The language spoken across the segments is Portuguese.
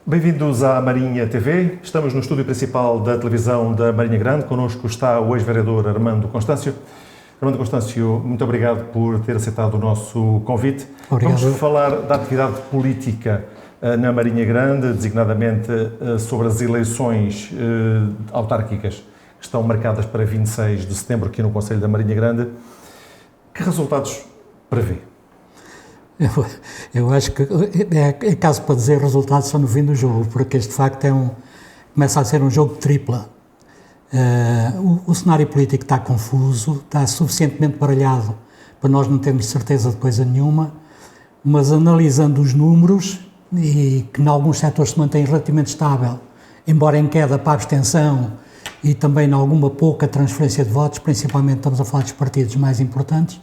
Bem-vindos à Marinha TV. Estamos no estúdio principal da televisão da Marinha Grande. Connosco está o ex-vereador Armando Constâncio. Armando Constâncio, muito obrigado por ter aceitado o nosso convite. Obrigado. Vamos falar da atividade política na Marinha Grande, designadamente sobre as eleições autárquicas que estão marcadas para 26 de setembro aqui no Conselho da Marinha Grande. Que resultados prevê? Eu acho que é caso para dizer resultados só no fim do jogo, porque este de facto começa a ser um jogo de tripla. O cenário político está confuso, está suficientemente baralhado para nós não termos certeza de coisa nenhuma, mas analisando os números, e que em alguns setores se mantém relativamente estável, embora em queda para a abstenção e também em alguma pouca transferência de votos, principalmente estamos a falar dos partidos mais importantes,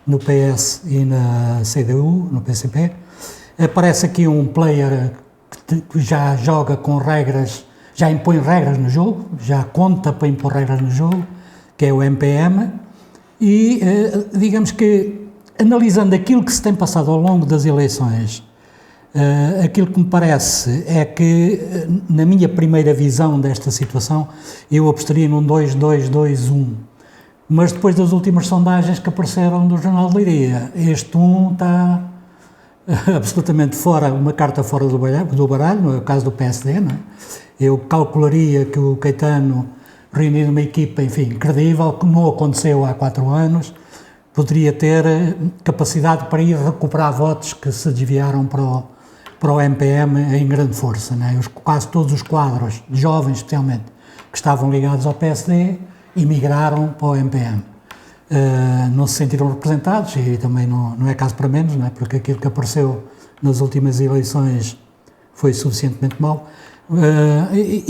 no PS e na CDU, no PCP. Aparece aqui um player que já joga com regras, já impõe regras no jogo, já conta para impor regras no jogo, que é o MPM, e digamos que, analisando aquilo que se tem passado ao longo das eleições, aquilo que me parece é que, na minha primeira visão desta situação, eu apostaria num 2-2-2-1. Mas depois das últimas sondagens que apareceram do Jornal de Leiria, este 1 está absolutamente fora, uma carta fora do baralho, no caso do PSD, não é? Eu calcularia que o Caetano, reunido uma equipa, enfim, credível, que não aconteceu há 4 anos, poderia ter capacidade para ir recuperar votos que se desviaram para o MPM em grande força, não é? Quase todos os quadros, jovens especialmente, que estavam ligados ao PSD, emigraram para o MPM. Não se sentiram representados e também não é caso para menos, não é? Porque aquilo que apareceu nas últimas eleições foi suficientemente mau.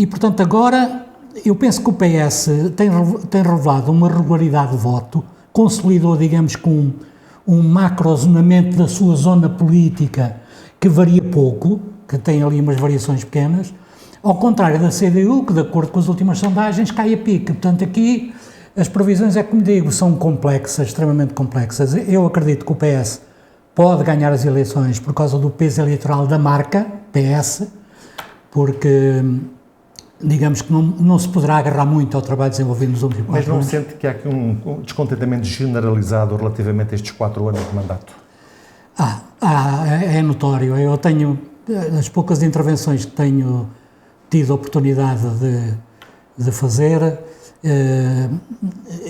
Portanto, agora eu penso que o PS tem revelado uma regularidade de voto, consolidou, digamos, com um macrozonamento da sua zona política que varia pouco, que tem ali umas variações pequenas, ao contrário da CDU, que de acordo com as últimas sondagens cai a pique. Portanto, aqui as previsões, é como digo, são complexas, extremamente complexas. Eu acredito que o PS pode ganhar as eleições por causa do peso eleitoral da marca PS, porque digamos que não se poderá agarrar muito ao trabalho desenvolvido nos últimos 4 anos. Mas não sente que há aqui um descontentamento generalizado relativamente a estes 4 anos de mandato? É notório. Eu tenho, as poucas intervenções que tenho tido a oportunidade de fazer,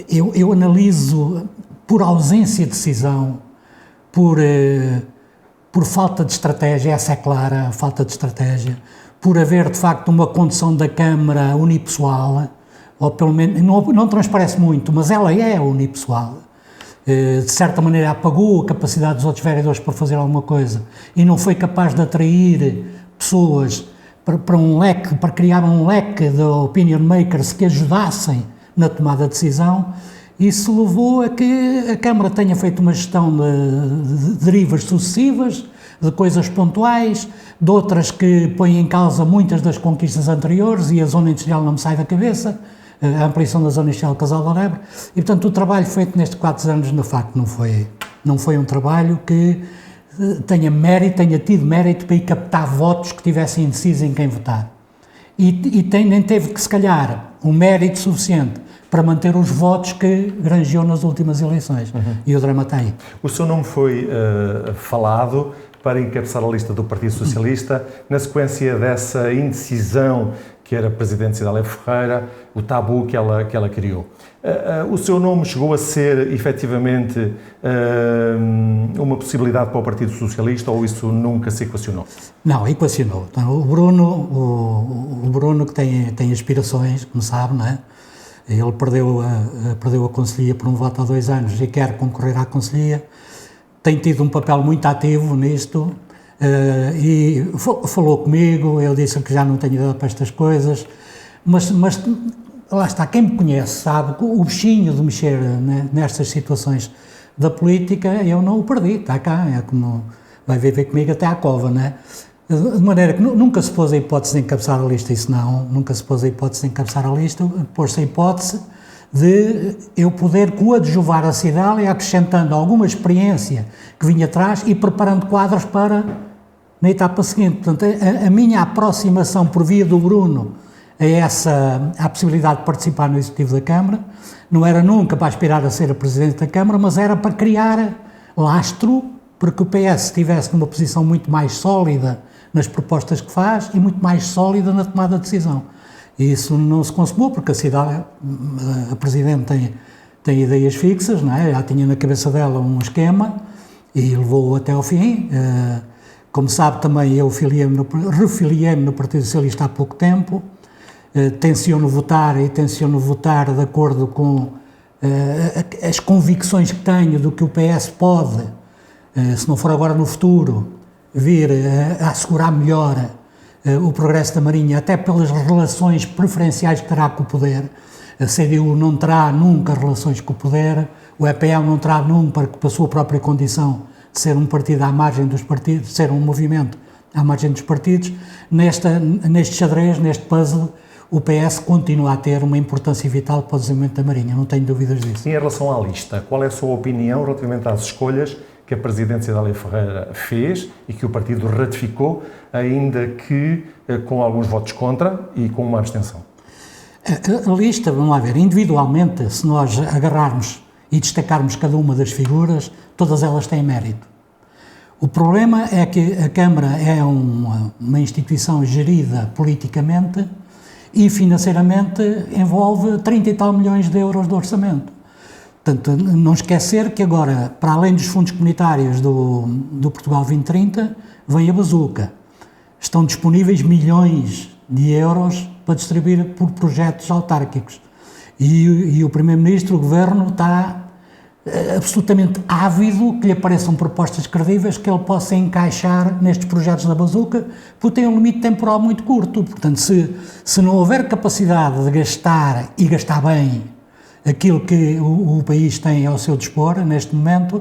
eu analiso por ausência de decisão, por falta de estratégia, essa é clara, a falta de estratégia, por haver de facto uma condução da Câmara unipessoal, ou pelo menos, não transparece muito, mas ela é unipessoal. De certa maneira apagou a capacidade dos outros vereadores para fazer alguma coisa e não foi capaz de atrair pessoas para criar um leque de opinion makers que ajudassem na tomada de decisão. Isso levou a que a Câmara tenha feito uma gestão de derivas sucessivas, de coisas pontuais, de outras que põem em causa muitas das conquistas anteriores, e a zona industrial não me sai da cabeça, a ampliação da zona industrial Casal da Lebre, e portanto o trabalho feito nestes 4 anos, de facto, não foi um trabalho que tenha tido mérito para ir captar votos que estivessem indecisos em quem votar. Nem teve que, se calhar, um mérito suficiente para manter os votos que granjeou nas últimas eleições. E o drama está aí. O seu nome foi falado para encabeçar a lista do Partido Socialista, na sequência dessa indecisão que era a Presidente Cidália Ferreira, o tabu que ela criou. O seu nome chegou a ser, efetivamente, uma possibilidade para o Partido Socialista, ou isso nunca se equacionou? Não, equacionou. Então, o Bruno que tem aspirações, como sabe, não é? Ele perdeu a Conselhia por um voto há 2 anos e quer concorrer à Conselhia. Tem tido um papel muito ativo nisto, e falou comigo. Eu disse que já não tenho idade para estas coisas, mas lá está, quem me conhece sabe que o bichinho de mexer, né, nestas situações da política, eu não o perdi, está cá, é como vai viver comigo até à cova, né? De maneira que nunca se pôs a hipótese de encabeçar a lista, isso não, nunca se pôs a hipótese de encabeçar a lista, pôs-se a hipótese de eu poder coadjuvar a Cidália, acrescentando alguma experiência que vinha atrás e preparando quadros para na etapa seguinte. Portanto, a minha aproximação por via do Bruno à possibilidade de participar no Executivo da Câmara não era nunca para aspirar a ser a Presidente da Câmara, mas era para criar lastro, para que o PS estivesse numa posição muito mais sólida nas propostas que faz e muito mais sólida na tomada de decisão. E isso não se consumou, porque a Presidente tem ideias fixas, não é? Já tinha na cabeça dela um esquema e levou-o até ao fim. Como sabe também, eu refiliei-me no Partido Socialista há pouco tempo. Tenciono votar de acordo com as convicções que tenho do que o PS pode, se não for agora no futuro, vir a assegurar melhor o progresso da Marinha, até pelas relações preferenciais que terá com o poder. A CDU não terá nunca relações com o poder, o EPL não terá nunca, por sua própria condição de ser um partido à margem dos partidos, de ser um movimento à margem dos partidos. Neste xadrez, neste puzzle, o PS continua a ter uma importância vital para o desenvolvimento da Marinha, não tenho dúvidas disso. Em relação à lista, qual é a sua opinião relativamente às escolhas que a Presidente Cidália Ferreira fez e que o partido ratificou, ainda que com alguns votos contra e com uma abstenção? A lista, vamos lá ver, individualmente, se nós agarrarmos e destacarmos cada uma das figuras, todas elas têm mérito. O problema é que a Câmara é uma instituição gerida politicamente e financeiramente envolve 30 e tal milhões de euros de orçamento. Portanto, não esquecer que agora, para além dos fundos comunitários do Portugal 2030, vem a bazuca. Estão disponíveis milhões de euros para distribuir por projetos autárquicos. E o Primeiro-Ministro, o Governo, está absolutamente ávido que lhe apareçam propostas credíveis que ele possa encaixar nestes projetos da bazuca, porque tem um limite temporal muito curto. Portanto, se não houver capacidade de gastar e gastar bem aquilo que o país tem ao seu dispor, neste momento,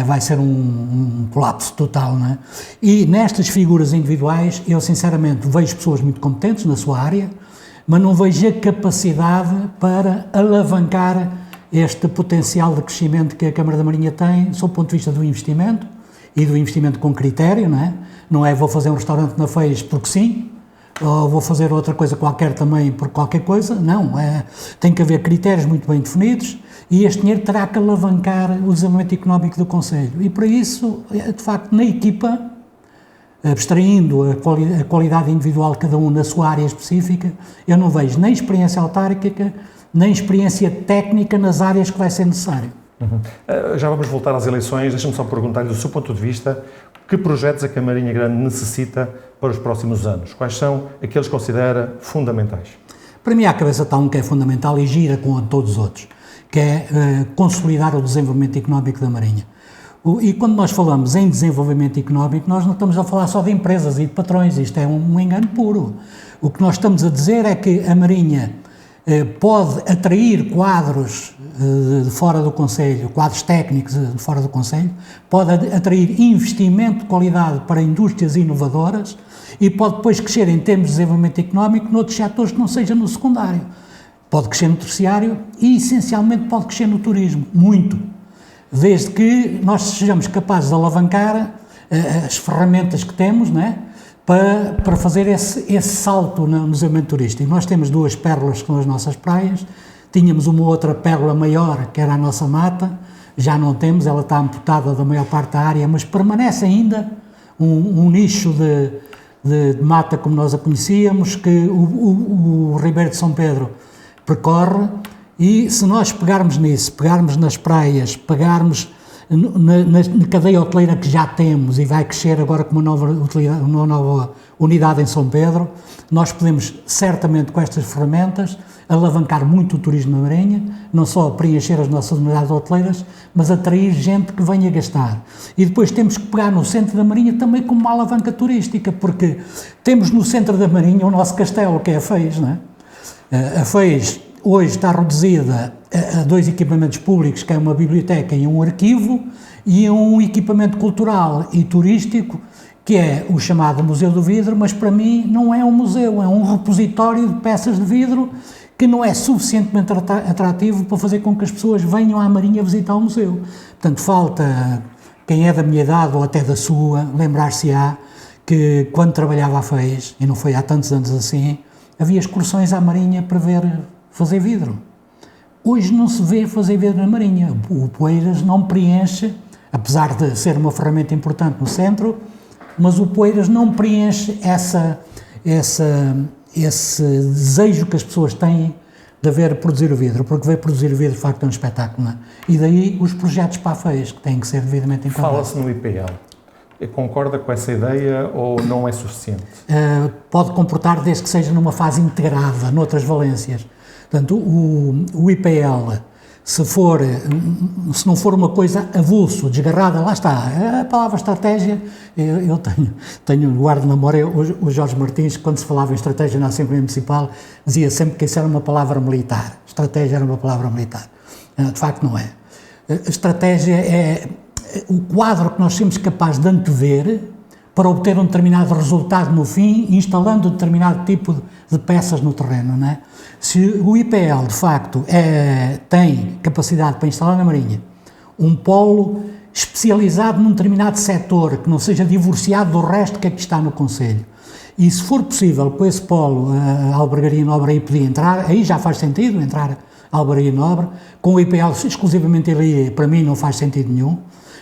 vai ser um colapso total, não é? E nestas figuras individuais, eu sinceramente vejo pessoas muito competentes na sua área, mas não vejo a capacidade para alavancar este potencial de crescimento que a Câmara da Marinha tem, sob o ponto de vista do investimento, e do investimento com critério, não é? Não é vou fazer um restaurante na FEIS porque sim, ou vou fazer outra coisa qualquer também por qualquer coisa, não, tem que haver critérios muito bem definidos e este dinheiro terá que alavancar o desenvolvimento económico do Conselho. E para isso, de facto, na equipa, abstraindo a qualidade individual de cada um na sua área específica, eu não vejo nem experiência autárquica, nem experiência técnica nas áreas que vai ser necessário. Já vamos voltar às eleições, deixa-me só perguntar-lhe, do seu ponto de vista, que projetos a que a Marinha Grande necessita para os próximos anos? Quais são aqueles que considera fundamentais? Para mim, à cabeça está um que é fundamental e gira com todos os outros, que é consolidar o desenvolvimento económico da Marinha. E quando nós falamos em desenvolvimento económico, nós não estamos a falar só de empresas e de patrões, isto é um engano puro. O que nós estamos a dizer é que a Marinha pode atrair quadros de fora do Conselho, quadros técnicos de fora do Conselho, pode atrair investimento de qualidade para indústrias inovadoras e pode depois crescer em termos de desenvolvimento económico noutros setores que não seja no secundário. Pode crescer no terciário e, essencialmente, pode crescer no turismo, muito. Desde que nós sejamos capazes de alavancar as ferramentas que temos, não é? Para fazer esse salto no desenvolvimento turístico. Nós temos duas pérolas que são as nossas praias, tínhamos uma outra pérola maior, que era a nossa mata, já não temos, ela está amputada da maior parte da área, mas permanece ainda um nicho de mata como nós a conhecíamos, que o Ribeiro de São Pedro percorre, e se nós pegarmos nisso, pegarmos nas praias, pegarmos na cadeia hoteleira que já temos e vai crescer agora com uma nova unidade em São Pedro, nós podemos certamente com estas ferramentas alavancar muito o turismo na Marinha, não só preencher as nossas unidades hoteleiras, mas atrair gente que venha gastar. E depois temos que pegar no centro da Marinha também como uma alavanca turística, porque temos no centro da Marinha o nosso castelo, que é a FEIS, não é? A FEIS hoje está reduzida a dois equipamentos públicos, que é uma biblioteca e um arquivo, e um equipamento cultural e turístico, que é o chamado Museu do Vidro, mas para mim não é um museu, é um repositório de peças de vidro que não é suficientemente atrativo para fazer com que as pessoas venham à Marinha visitar o museu. Portanto, falta, quem é da minha idade ou até da sua, lembrar-se-á que quando trabalhava a FEIS, e não foi há tantos anos assim, havia excursões à Marinha para ver fazer vidro. Hoje não se vê fazer vidro na Marinha. O Poeiras não preenche, apesar de ser uma ferramenta importante no centro, mas o Poeiras não preenche esse desejo que as pessoas têm de ver produzir o vidro, porque ver produzir o vidro de facto é um espetáculo, não é? E daí os projetos para a FEIS, que têm que ser devidamente enquadrados. Fala-se no IPL. Concorda com essa ideia ou não é suficiente? Pode comportar desde que seja numa fase integrada, noutras valências. Portanto, o IPL, se não for uma coisa avulso, desgarrada, lá está, a palavra estratégia, eu guardo na memória o Jorge Martins, quando se falava em estratégia na Assembleia Municipal, dizia sempre que isso era uma palavra militar, estratégia era uma palavra militar. De facto não é. A estratégia é o quadro que nós somos capazes de antever para obter um determinado resultado no fim, instalando um determinado tipo de peças no terreno, não é? Se o IPL, de facto, tem capacidade para instalar na Marinha um polo especializado num determinado setor, que não seja divorciado do resto que aqui está no Conselho, e se for possível, com esse polo, a Albergaria Nobre aí podia entrar, aí já faz sentido entrar a Albergaria Nobre, com o IPL exclusivamente ali, para mim não faz sentido nenhum,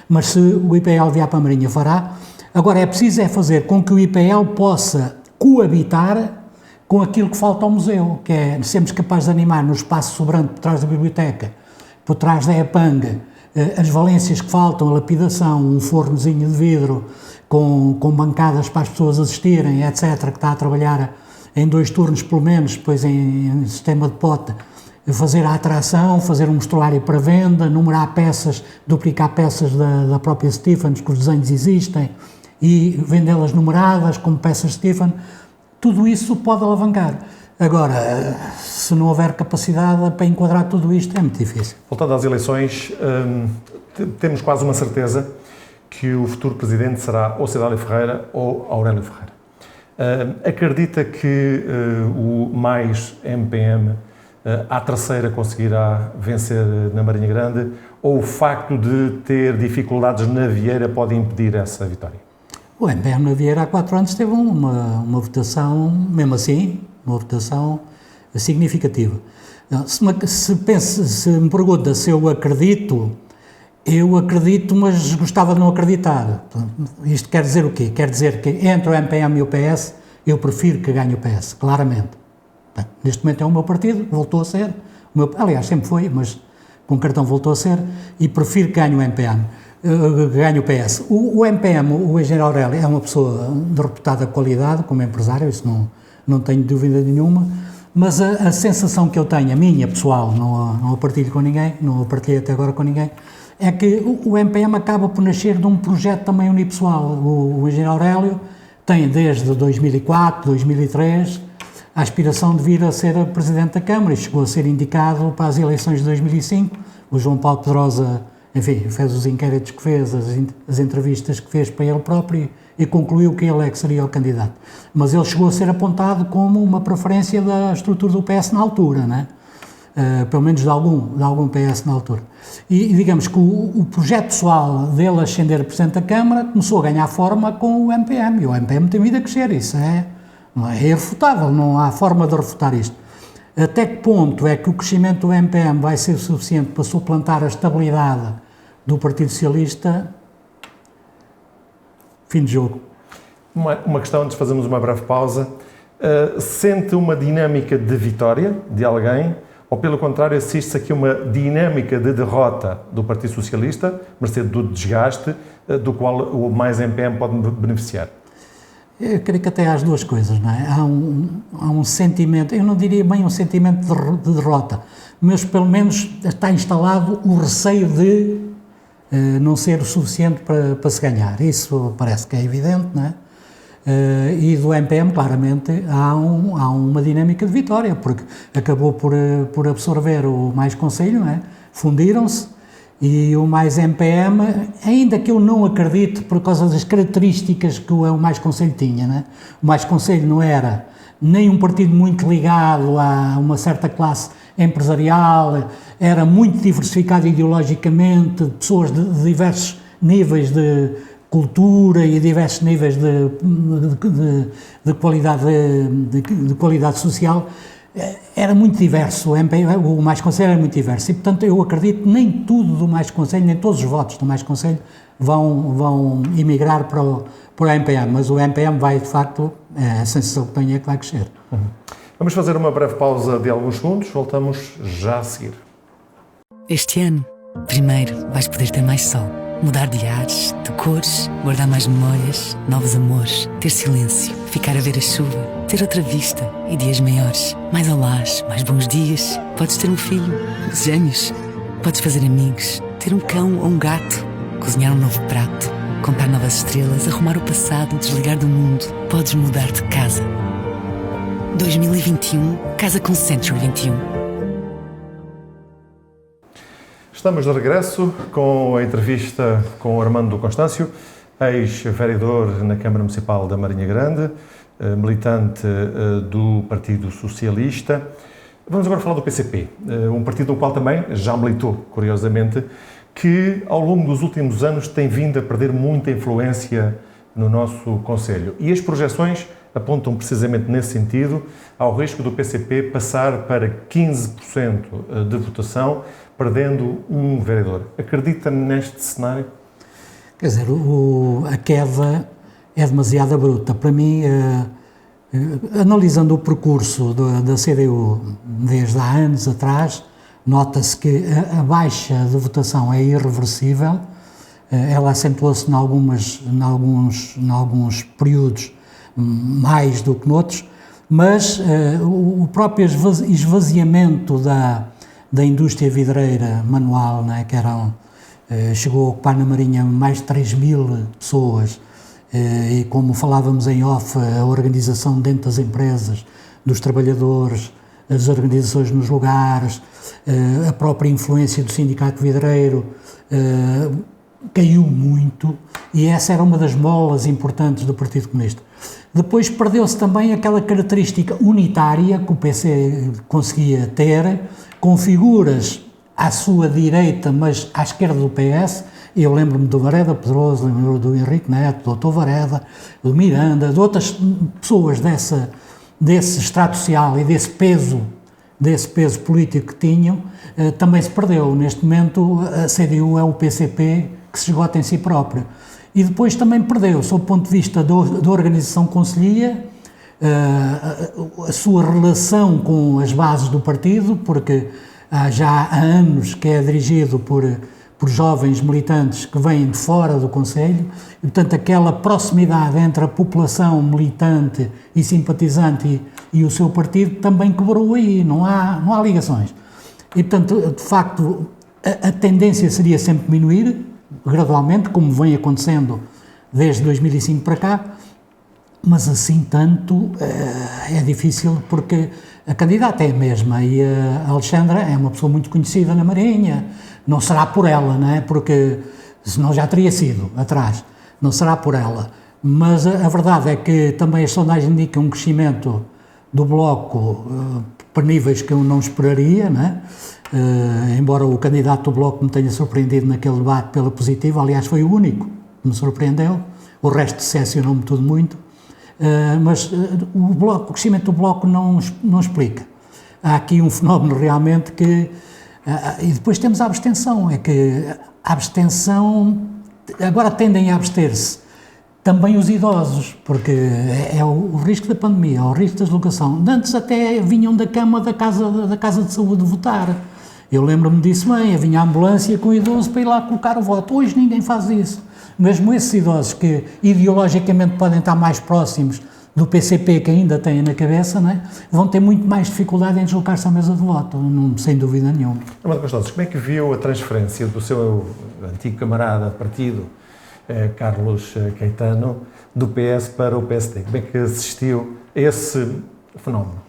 mas se o IPL vier para a Marinha fará. Agora é preciso fazer com que o IPL possa coabitar com aquilo que falta ao museu, que é sermos capazes de animar no espaço sobrante por trás da biblioteca, por trás da EPANG, as valências que faltam, a lapidação, um fornozinho de vidro com bancadas para as pessoas assistirem, etc., que está a trabalhar em 2 turnos pelo menos, depois em sistema de pote, fazer a atração, fazer um mostruário para venda, numerar peças, duplicar peças da própria Stephens, que os desenhos existem, e vendê-las numeradas como peças Stephen, tudo isso pode alavancar. Agora, se não houver capacidade para enquadrar tudo isto, é muito difícil. Voltando às eleições, temos quase uma certeza que o futuro presidente será ou Cédália Ferreira ou Aurélio Ferreira. Acredita que o mais MPM à terceira conseguirá vencer na Marinha Grande, ou o facto de ter dificuldades na Vieira pode impedir essa vitória? O MPM na Vieira há 4 anos teve uma votação, mesmo assim, uma votação significativa. Se me pergunta se eu acredito, mas gostava de não acreditar. Isto quer dizer o quê? Quer dizer que entre o MPM e o PS, eu prefiro que ganhe o PS, claramente. Neste momento é o meu partido, voltou a ser, aliás sempre foi, mas com cartão voltou a ser, e prefiro que ganhe o MPM, ganhe o PS. O MPM, o engenheiro Aurélio, é uma pessoa de reputada qualidade, como empresário, isso não tenho dúvida nenhuma, mas a sensação que eu tenho, a minha pessoal, não a partilho com ninguém, não a partilhei até agora com ninguém, é que o MPM acaba por nascer de um projeto também unipessoal. O engenheiro Aurélio tem desde 2004, 2003, a aspiração de vir a ser Presidente da Câmara e chegou a ser indicado para as eleições de 2005. O João Paulo Pedrosa, enfim, fez os inquéritos que fez, as entrevistas que fez para ele próprio e concluiu que ele é que seria o candidato. Mas ele chegou a ser apontado como uma preferência da estrutura do PS na altura, né? Pelo menos de algum PS na altura. E digamos que o projeto pessoal dele ascender a Presidente da Câmara começou a ganhar forma com o MPM, e o MPM tem vindo a crescer, isso é irrefutável, não há forma de refutar isto. Até que ponto é que o crescimento do MPM vai ser suficiente para suplantar a estabilidade do Partido Socialista? Fim de jogo. Uma questão, antes de fazermos uma breve pausa. Sente uma dinâmica de vitória de alguém, ou pelo contrário assiste-se aqui uma dinâmica de derrota do Partido Socialista, mercê do desgaste, do qual o mais MPM pode beneficiar? Eu creio que até há as duas coisas, não é? Há um sentimento, eu não diria bem um sentimento de derrota, mas pelo menos está instalado o receio de não ser o suficiente para se ganhar. Isso parece que é evidente, não é? E do MPM, claramente, há uma dinâmica de vitória, porque acabou por absorver o Mais Conselho, não é? Fundiram-se. E o Mais MPM, ainda que eu não acredite por causa das características que o Mais Conselho tinha, né? O Mais Conselho não era nem um partido muito ligado a uma certa classe empresarial, era muito diversificado ideologicamente, pessoas de diversos níveis de cultura e diversos níveis de qualidade social, era muito diverso, o Mais Conselho era muito diverso e, portanto, eu acredito que nem tudo do Mais Conselho, nem todos os votos do Mais Conselho vão emigrar para o MPM, mas o MPM vai, de facto, a sensação que tenho é que vai crescer. Vamos fazer uma breve pausa de alguns segundos, voltamos já a seguir. Este ano, primeiro vais poder ter mais sol, mudar de ares, de cores, guardar mais memórias, novos amores, ter silêncio, ficar a ver a chuva, ter outra vista e dias maiores, mais olás, mais bons dias. Podes ter um filho, gêmeos, podes fazer amigos, ter um cão ou um gato, cozinhar um novo prato, contar novas estrelas, arrumar o passado, desligar do mundo. Podes mudar de casa. 2021, casa com Century 21. Estamos de regresso com a entrevista com o Armando Constâncio, ex-vereador na Câmara Municipal da Marinha Grande, militante do Partido Socialista. Vamos agora falar do PCP, um partido no qual também já militou, curiosamente, que ao longo dos últimos anos tem vindo a perder muita influência no nosso Conselho. E as projeções apontam precisamente nesse sentido, ao risco do PCP passar para 15% de votação, perdendo um vereador. Acredita neste cenário? Quer dizer, a queda é demasiado bruta. Para mim, analisando o percurso da CDU desde há anos atrás, nota-se que a baixa de votação é irreversível. Ela acentuou-se em alguns períodos mais do que noutros, mas o próprio esvaziamento da indústria vidreira manual, né, que chegou a ocupar na Marinha mais de 3.000 pessoas, e como falávamos em off, a organização dentro das empresas, dos trabalhadores, as organizações nos lugares, a própria influência do sindicato vidreiro, caiu muito, e essa era uma das molas importantes do Partido Comunista. Depois perdeu-se também aquela característica unitária que o PC conseguia ter, com figuras à sua direita, mas à esquerda do PS. Eu lembro-me do Vareda Pedroso, lembro-me do Henrique Neto, do Dr. Vareda, do Miranda, de outras pessoas desse extrato social e desse peso político que tinham, também se perdeu. Neste momento, a CDU é o PCP que se esgota em si próprio. E depois também perdeu, sob o ponto de vista da organização concelhia, a sua relação com as bases do partido, porque já há anos que é dirigido por jovens militantes que vêm de fora do Conselho, e, portanto, aquela proximidade entre a população militante e simpatizante e o seu partido também quebrou aí, não há ligações. E, portanto, de facto, a tendência seria sempre diminuir, gradualmente, como vem acontecendo desde 2005 para cá, mas assim tanto é difícil, porque a candidata é a mesma e a Alexandra é uma pessoa muito conhecida na Marinha, não será por ela, não é? Porque senão já teria sido atrás, não será por ela, mas a verdade é que também as sondagens indicam um crescimento do Bloco para níveis que eu não esperaria, não é? Embora o candidato do Bloco me tenha surpreendido naquele debate pela positiva, aliás foi o único que me surpreendeu, o resto decepcionou-me tudo muito, mas o crescimento do Bloco não explica. Há aqui um fenómeno realmente que... e depois temos a abstenção, é que a abstenção... Agora tendem a abster-se também os idosos, porque é o risco da pandemia, é o risco da deslocação. Antes até vinham da cama da casa de saúde votar. Eu lembro-me disso bem, vinha a ambulância com o idoso para ir lá colocar o voto. Hoje ninguém faz isso. Mesmo esses idosos que ideologicamente podem estar mais próximos do PCP que ainda têm na cabeça, não é? Vão ter muito mais dificuldade em deslocar-se à mesa de voto, sem dúvida nenhuma. Armando Constâncio, como é que viu a transferência do seu antigo camarada de partido, Carlos Caetano, do PS para o PSD? Como é que assistiu a esse fenómeno?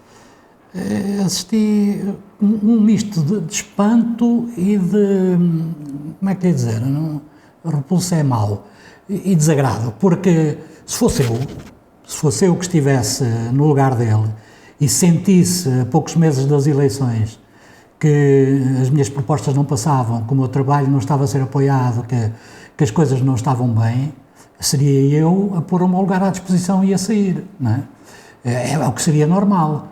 Assisti um misto de espanto e de, como é que ia dizer, repulsa é mau, e desagrado, porque se fosse eu que estivesse no lugar dele e sentisse a poucos meses das eleições que as minhas propostas não passavam, que o meu trabalho não estava a ser apoiado, que as coisas não estavam bem, seria eu a pôr o meu lugar à disposição e a sair, não é? É o que seria normal.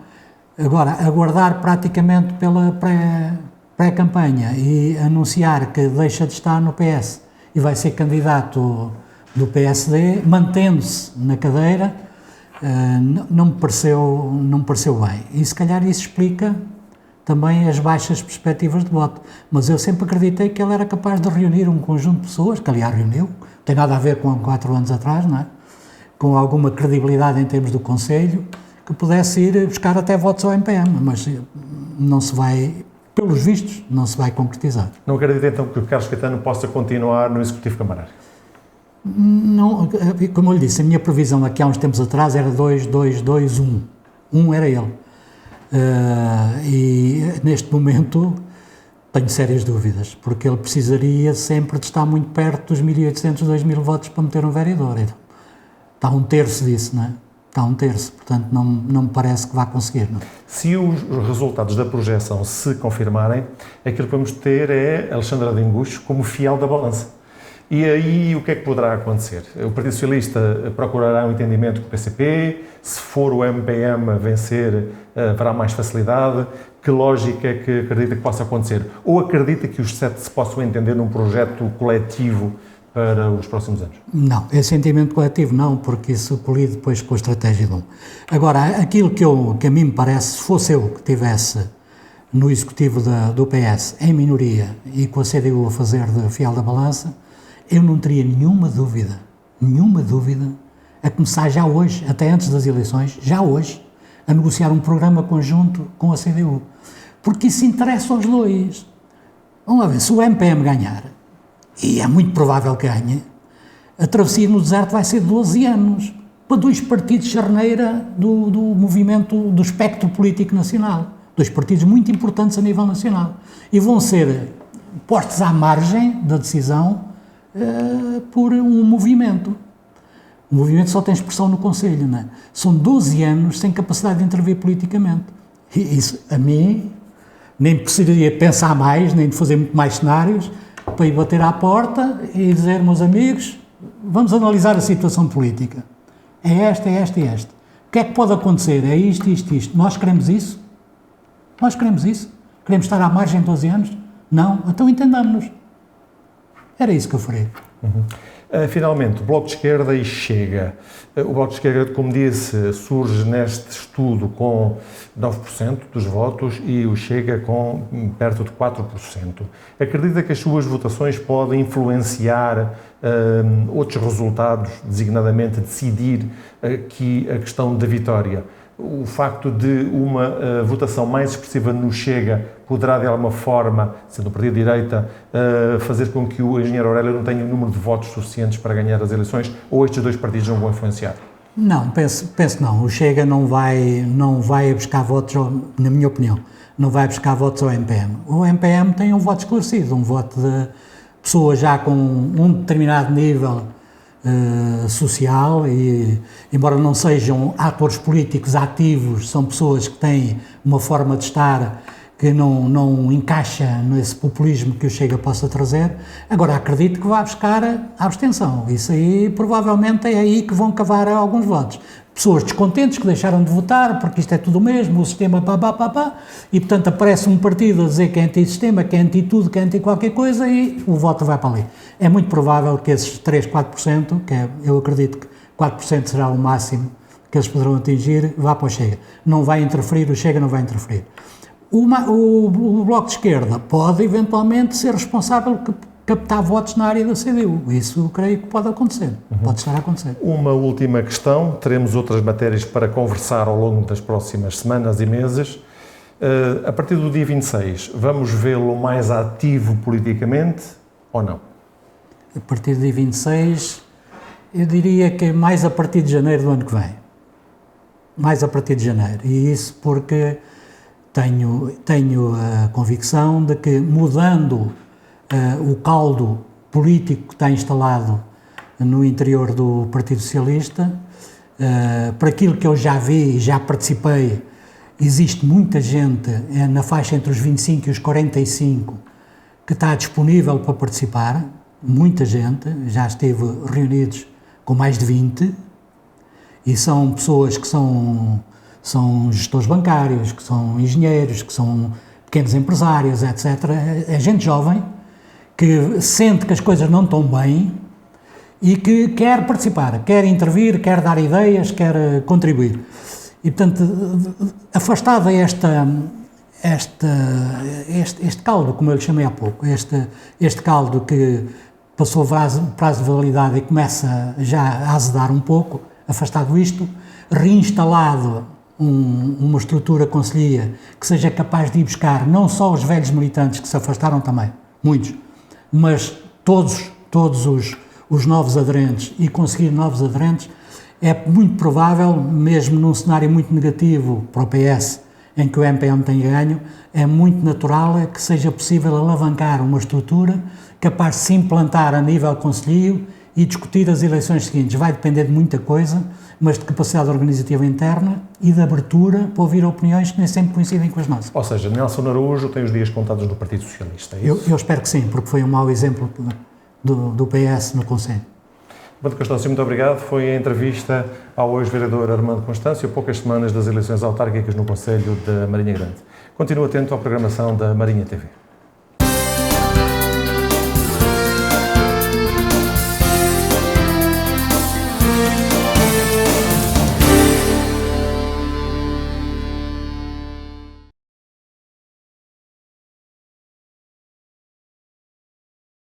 Agora, aguardar praticamente pela pré-campanha e anunciar que deixa de estar no PS e vai ser candidato do PSD, mantendo-se na cadeira, não me pareceu bem. E se calhar isso explica também as baixas perspectivas de voto. Mas eu sempre acreditei que ele era capaz de reunir um conjunto de pessoas, que aliás reuniu, não tem nada a ver com 4 anos atrás, não é? Com alguma credibilidade em termos do Conselho, que pudesse ir buscar até votos ao MPM, mas não se vai, pelos vistos, não se vai concretizar. Não acredita então que o Carlos Caetano possa continuar no Executivo Camarário? Não, como eu lhe disse, a minha previsão daqui há uns tempos atrás era 2, 2, 2, 1. 1 era ele. E neste momento tenho sérias dúvidas, porque ele precisaria sempre de estar muito perto dos 1.800, 2.000 votos para meter um vereador. Está um terço disso, não é? Está um terço, portanto não me parece que vá conseguir. Não? Se os resultados da projeção se confirmarem, aquilo que vamos ter é Alexandre Adingucho como fiel da balança. E aí o que é que poderá acontecer? O Partido Socialista procurará um entendimento com o PCP, se for o MPM a vencer, haverá mais facilidade. Que lógica é que acredita que possa acontecer? Ou acredita que os 7 se possam entender num projeto coletivo para os próximos anos? Não, esse sentimento coletivo não, porque isso colide depois com a estratégia de um. Agora, aquilo que a mim me parece, se fosse eu que estivesse no executivo do PS em minoria e com a CDU a fazer de fiel da balança, eu não teria nenhuma dúvida, a começar já hoje, até antes das eleições, já hoje, a negociar um programa conjunto com a CDU. Porque isso interessa aos dois. Vamos lá ver, se o MPM ganhar, e é muito provável que ganhe, a travessia no deserto vai ser de 12 anos, para 2 partidos charneira do movimento, do espectro político nacional. 2 partidos muito importantes a nível nacional. E vão ser postos à margem da decisão por um movimento. O movimento só tem expressão no Conselho, não é? São 12 anos sem capacidade de intervir politicamente. E isso, a mim, nem precisaria pensar mais, nem de fazer muito mais cenários, para ir bater à porta e dizer, meus amigos, vamos analisar a situação política. É esta, é esta e esta. O que é que pode acontecer? É isto, isto, isto. Nós queremos isso? Nós queremos isso? Queremos estar à margem de 12 anos? Não? Então entendamos-nos. Era isso que eu faria. Finalmente, o Bloco de Esquerda e Chega. O Bloco de Esquerda, como disse, surge neste estudo com 9% dos votos e o Chega com perto de 4%. Acredita que as suas votações podem influenciar outros resultados, designadamente decidir aqui a questão da vitória? O facto de uma votação mais expressiva no Chega poderá, de alguma forma, sendo o partido de direita, fazer com que o engenheiro Aurélio não tenha o número de votos suficientes para ganhar as eleições, ou estes 2 partidos não vão influenciar? Não, penso que não. O Chega não vai buscar votos, na minha opinião, não vai buscar votos ao MPM. O MPM tem um voto esclarecido, um voto de pessoas já com um determinado nível social e, embora não sejam atores políticos ativos, são pessoas que têm uma forma de estar que não encaixa nesse populismo que o Chega possa trazer. Agora, acredito que vai buscar a abstenção. Isso aí, provavelmente, é aí que vão cavar alguns votos. Pessoas descontentes que deixaram de votar, porque isto é tudo o mesmo, o sistema e, portanto, aparece um partido a dizer que é anti-sistema, que é anti-tudo, que é anti-qualquer coisa e o voto vai para ali. É muito provável que esses 3, 4%, eu acredito que 4% será o máximo que eles poderão atingir, vá para o Chega. Não vai interferir, o Chega não vai interferir. O Bloco de Esquerda pode, eventualmente, ser responsável por captar votos na área da CDU. Isso eu creio que pode acontecer, pode estar a acontecer. Uma última questão, teremos outras matérias para conversar ao longo das próximas semanas e meses. A partir do dia 26, vamos vê-lo mais ativo politicamente ou não? A partir do dia 26, eu diria que mais a partir de janeiro do ano que vem. Mais a partir de janeiro. E isso porque tenho a convicção de que, mudando o caldo político que está instalado no interior do Partido Socialista, para aquilo que eu já vi e já participei, existe muita gente na faixa entre os 25 e os 45 que está disponível para participar, muita gente, já estive reunidos com mais de 20, e são pessoas que são gestores bancários, que são engenheiros, que são pequenos empresários, etc. É gente jovem que sente que as coisas não estão bem e que quer participar, quer intervir, quer dar ideias, quer contribuir. E, portanto, afastado este caldo, como eu lhe chamei há pouco, este caldo que passou o prazo de validade e começa já a azedar um pouco, afastado isto, reinstalado uma estrutura conselhia que seja capaz de ir buscar não só os velhos militantes que se afastaram também, muitos, mas todos os novos aderentes e conseguir novos aderentes, é muito provável, mesmo num cenário muito negativo para o PS, em que o MPN tem ganho, é muito natural que seja possível alavancar uma estrutura capaz de se implantar a nível conselhio e discutir as eleições seguintes. Vai depender de muita coisa, mas de capacidade organizativa interna e de abertura para ouvir opiniões que nem sempre coincidem com as nossas. Ou seja, Nelson Araújo tem os dias contados no Partido Socialista, é isso? Eu espero que sim, porque foi um mau exemplo do PS no Conselho. Armando Constâncio, muito obrigado. Foi a entrevista ao ex-vereador Armando Constâncio, a poucas semanas das eleições autárquicas no Conselho da Marinha Grande. Continua atento à programação da Marinha TV.